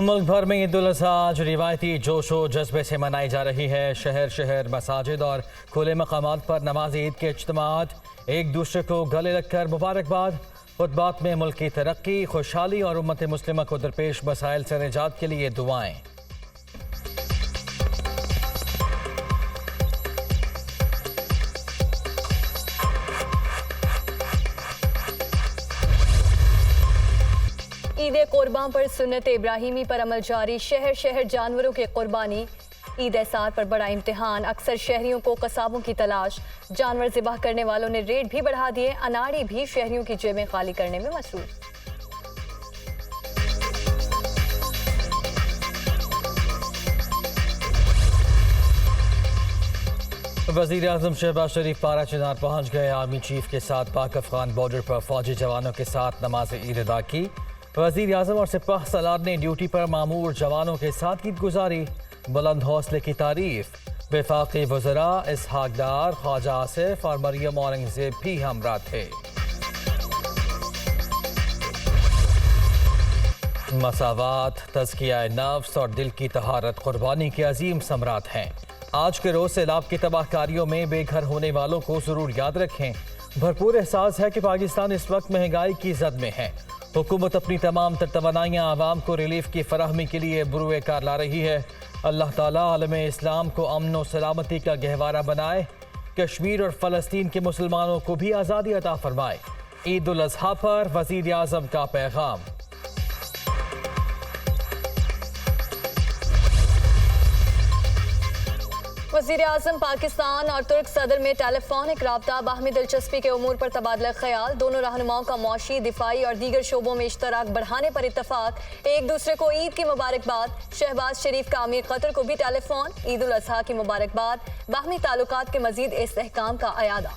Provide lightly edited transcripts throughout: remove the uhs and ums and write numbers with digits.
मुल्क भर में ईद उल अज़हा आज रिवायती जोश व जज्बे से मनाई जा रही है। शहर शहर मसाजिद और खुले मकामात पर नमाज ईद के इज्तिमात, एक दूसरे को गले लगकर मुबारकबाद, खुतबात में मुल्क की तरक्की, खुशहाली और उम्मत मुस्लिमा को दरपेश मसाइल से निजात के लिए दुआएं। ईद कुर्बान पर सुन्नत इब्राहिमी पर अमल जारी, शहर शहर जानवरों की कुर्बानी। ईद एसार पर बड़ा इम्तिहान, अक्सर शहरियों को कसाबों की तलाश, जानवर ज़िबाह करने वालों ने रेट भी बढ़ा दिए, अनाड़ी भी शहरियों की जेबें खाली करने में मसरूफ। वज़ीर आज़म शहबाज शरीफ पारा चिनार पहुँच गए। आर्मी चीफ के साथ पाक अफगान बॉर्डर पर फौजी जवानों के साथ नमाज ईद अदा की। वज़ीर आज़म और सिपाह सलार ने ड्यूटी पर मामूर जवानों के साथ ईद गुजारी। बुलंद हौसले की तारीफ। वफाकी वज़रा इसहाक डार, ख्वाजा आसिफ और मरियम औरंगज़ेब भी हमरा थे। मसावात, तज़किया नफ्स और दिल की तहारत कुर्बानी के अजीम समरात हैं। आज के रोज़ सैलाब की तबाहकारियों में बेघर होने वालों को ज़रूर याद रखें। भरपूर एहसास है कि पाकिस्तान इस वक्त महंगाई की जद में है। हुकूमत अपनी तमाम तर तवानाइयाँ आवाम को रिलीफ की फराहमी के लिए बुरुए कार ला रही है। अल्लाह ताला आलम इस्लाम को अमन और सलामती का गहवारा बनाए। कश्मीर और फ़लस्तीन के मुसलमानों को भी आज़ादी अता फरमाए। ईद उल अज़हा पर वज़ीर आज़म का पैगाम। वज़ीर आज़म पाकिस्तान और तुर्क सदर में टेलीफोनिक राब्ता, बाहमी दिलचस्पी के उमूर पर तबादला ख्याल। दोनों रहनुमाओं का मौशी, दिफाई और दीगर शोबों में इश्तराक बढ़ाने पर इत्तफाक। एक दूसरे को ईद की मुबारकबाद। शहबाज शरीफ का अमीर कतर को भी टेलीफोन, ईद उल अज़हा की मुबारकबाद। बाहमी ताल्लुकात के मजीद इस्तेहकाम का अयादा।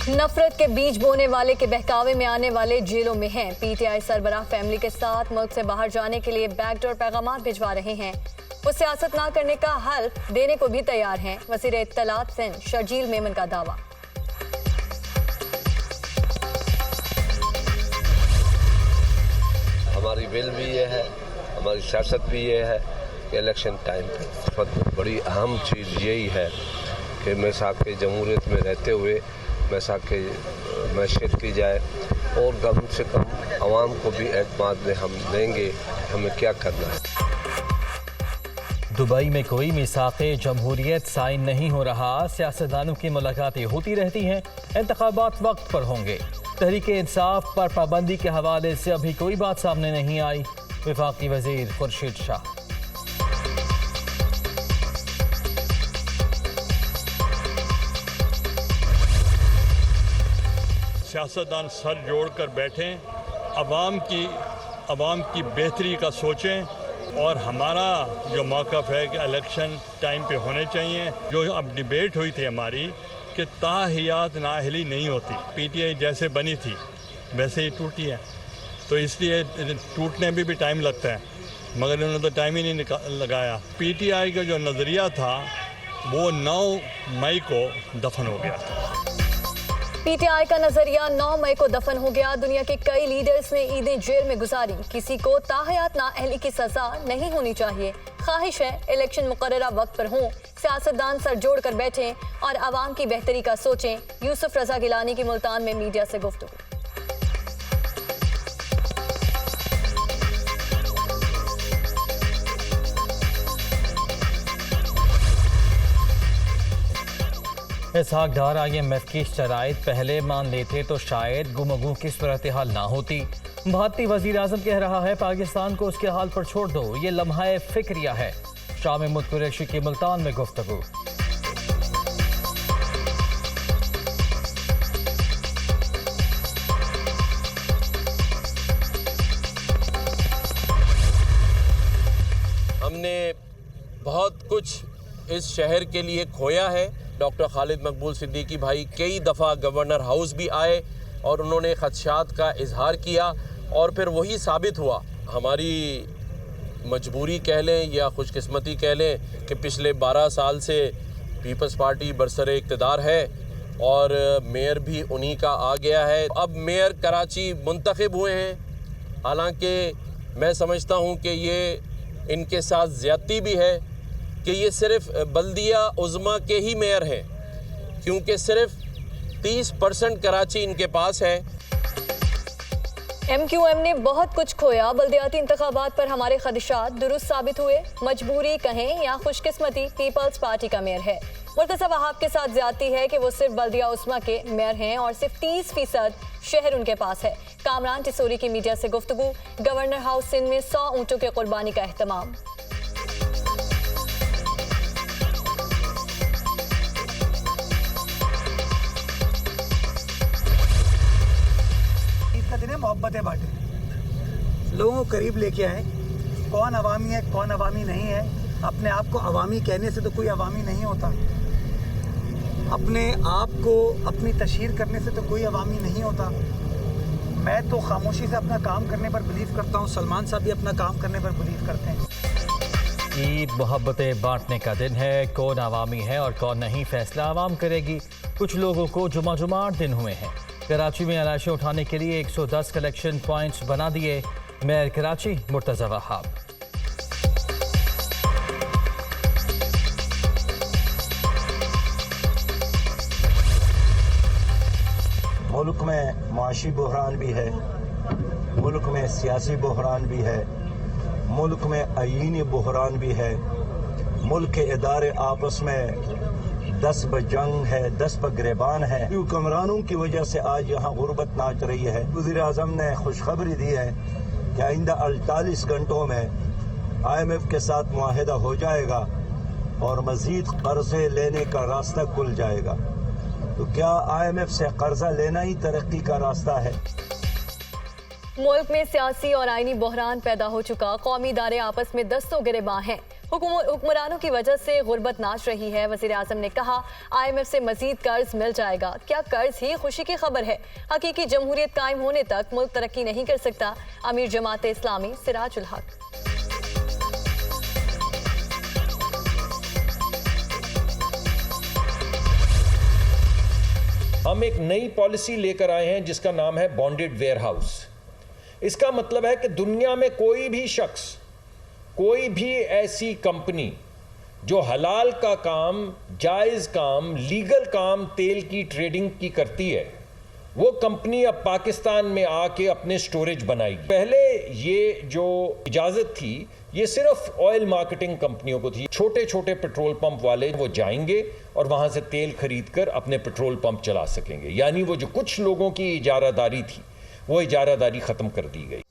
नफरत के बीज बोने वाले के बहकावे में आने वाले जेलों में हैं। पीटीआई सरबराह फैमिली के साथ मुल्क से बाहर जाने के लिए बैकडोर पैगाम भिजवा रहे हैं। वो सियासत ना करने का हल्फ देने को भी तैयार हैं। वज़ीर इत्तलात सिंध शर्जील मेमन का दावा। हमारी विल भी ये है, हमारी सियासत भी ये है कि इलेक्शन टाइम पर बड़ी अहम चीज़ यही है कि मैसाक जमहूरियत में रहते हुए मैसाक मैशियत की जाए और कम से कम आवाम को भी एतमाद में हम देंगे हमें क्या करना है। दुबई में कोई मिसाक़े जमहूरियत साइन नहीं हो रहा। सियासतदानों की मुलाकातें होती रहती हैं। इंतखाबात वक्त पर होंगे। तहरीक इंसाफ पर पाबंदी के हवाले से अभी कोई बात सामने नहीं आई। वफाकी वज़ीर खुर्शीद शाह। सियासतदान सर जोड़कर बैठें, अवाम की बेहतरी का सोचें और हमारा जो मौक़िफ़ है कि इलेक्शन टाइम पे होने चाहिए। जो अब डिबेट हुई थी हमारी कि ताहियात नाअहली नहीं होती, पीटीआई जैसे बनी थी वैसे ही टूटी है, तो इसलिए टूटने में भी टाइम लगता है, मगर उन्होंने तो टाइम ही नहीं लगाया। पीटीआई का जो नज़रिया था वो 9 मई को दफन हो गया था। पीटीआई का नजरिया 9 मई को दफन हो गया। दुनिया के कई लीडर्स ने ईदें जेल में गुजारी। किसी को ताहयात नाअहली की सजा नहीं होनी चाहिए। ख्वाहिश है इलेक्शन मुकर्ररा वक्त पर हों। सियासतदान सर जोड़ कर बैठें और आवाम की बेहतरी का सोचें। यूसुफ रजा गिलानी की मुल्तान में मीडिया से गुफ्तगू। इसहाक डार IMF की शराइत पहले मान लेते तो शायद गुमगू की सूरत हाल ना होती। भारतीय वज़ीर आज़म कह रहा है पाकिस्तान को उसके हाल पर छोड़ दो, ये लम्हा फिक्रिया है। शाह महमूद कुरैशी की मुल्तान में गुफ्तगू। हमने बहुत कुछ इस शहर के लिए खोया है। डॉक्टर खालिद मकबूल सिद्दीकी भाई कई दफ़ा गवर्नर हाउस भी आए और उन्होंने खदशात का इजहार किया और फिर वही साबित हुआ। हमारी मजबूरी कह लें या खुशकिस्मती कह लें कि पिछले 12 साल से पीपल्स पार्टी बरसरे इक़्तिदार है اور میئر بھی انہی کا آ گیا ہے. اب میئر کراچی منتخب ہوئے ہیں, حالانکہ میں سمجھتا ہوں کہ یہ ان کے ساتھ زیادتی بھی ہے کہ یہ صرف بلدیہ عظمیٰ کے ہی میئر ہیں, کیونکہ صرف 30% کراچی ان کے پاس ہے. ایم کیو ایم نے بہت کچھ کھویا, بلدیاتی انتخابات پر ہمارے خدشات درست ثابت ہوئے. مجبوری کہیں یا خوش قسمتی, پیپلز پارٹی کا میئر ہے. مرتضی وہاب کے ساتھ زیادتی ہے کہ وہ صرف بلدیہ عظمیٰ کے میئر ہیں اور صرف 30% شہر ان کے پاس ہے. کامران ٹسوری کی میڈیا سے گفتگو. گورنر ہاؤس سندھ میں 100 اونٹوں کے قربانی کا اہتمام. محبتیں بانٹیں, لوگوں کو قریب لے کے آئیں. کون عوامی ہے کون عوامی نہیں ہے, اپنے آپ کو عوامی کہنے سے تو کوئی عوامی نہیں ہوتا. اپنے آپ کو اپنی تشہیر کرنے سے تو کوئی عوامی نہیں ہوتا. میں تو خاموشی سے اپنا کام کرنے پر بلیو کرتا ہوں. سلمان صاحب بھی اپنا کام کرنے پر بلیو کرتے ہیں. عید محبتیں بانٹنے کا دن ہے. کون عوامی ہے اور کون نہیں, فیصلہ عوام کرے گی. کچھ لوگوں کو جمعہ 8 دن ہوئے ہیں. کراچی میں علائشیں اٹھانے کے لیے 110 کلیکشن پوائنٹس بنا دیے. میئر کراچی مرتضی وہاب. ملک میں معاشی بحران بھی ہے, ملک میں سیاسی بحران بھی ہے, ملک میں آئینی بحران بھی ہے. ملک کے ادارے آپس میں 10 پہ جنگ ہے, 10 پہ گریبان ہے. حکمرانوں کی وجہ سے آج یہاں غربت ناچ رہی ہے. وزیر اعظم نے خوشخبری دی ہے کہ آئندہ 48 گھنٹوں میں IMF کے ساتھ معاہدہ ہو جائے گا اور مزید قرضے لینے کا راستہ کھل جائے گا. تو کیا IMF سے قرضہ لینا ہی ترقی کا راستہ ہے؟ ملک میں سیاسی اور آئینی بحران پیدا ہو چکا. قومی ادارے آپس میں دستوں گریباں ہیں. حکمرانوں کی وجہ سے غربت ناچ رہی ہے. وزیر اعظم نے کہا IMF سے مزید قرض مل جائے گا. کیا قرض ہی خوشی کی خبر ہے؟ حقیقی جمہوریت قائم ہونے تک ملک ترقی نہیں کر سکتا. امیر جماعت اسلامی سراج الحق. ہم ایک نئی پالیسی لے کر آئے ہیں جس کا نام ہے بانڈڈ ویئر ہاؤس. اس کا مطلب ہے کہ دنیا میں کوئی بھی شخص, کوئی بھی ایسی کمپنی جو حلال کا کام, جائز کام, لیگل کام تیل کی ٹریڈنگ کی کرتی ہے, وہ کمپنی اب پاکستان میں آ کے اپنے سٹوریج بنائے گی. پہلے یہ جو اجازت تھی یہ صرف آئل مارکیٹنگ کمپنیوں کو تھی. چھوٹے چھوٹے پیٹرول پمپ والے وہ جائیں گے اور وہاں سے تیل خرید کر اپنے پیٹرول پمپ چلا سکیں گے. یعنی وہ جو کچھ لوگوں کی اجارہ داری تھی وہ اجارہ داری ختم کر دی گئی.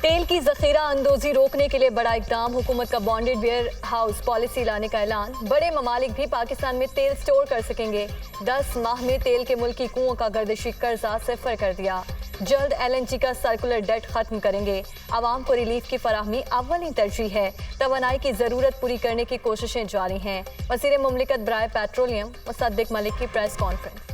تیل کی ذخیرہ اندوزی روکنے کے لیے بڑا اقدام. حکومت کا بانڈڈ ویئر ہاؤس پالیسی لانے کا اعلان. بڑے ممالک بھی پاکستان میں تیل سٹور کر سکیں گے. 10 ماہ میں تیل کے ملکی کنووں کا گردشی قرضہ 0 کر دیا. جلد LNG کا سرکولر ڈیٹ ختم کریں گے. عوام کو ریلیف کی فراہمی اولین ترجیح ہے. توانائی کی ضرورت پوری کرنے کی کوششیں جاری ہیں. وزیر مملکت برائے پیٹرولیم مصدق ملک کی پریس کانفرنس.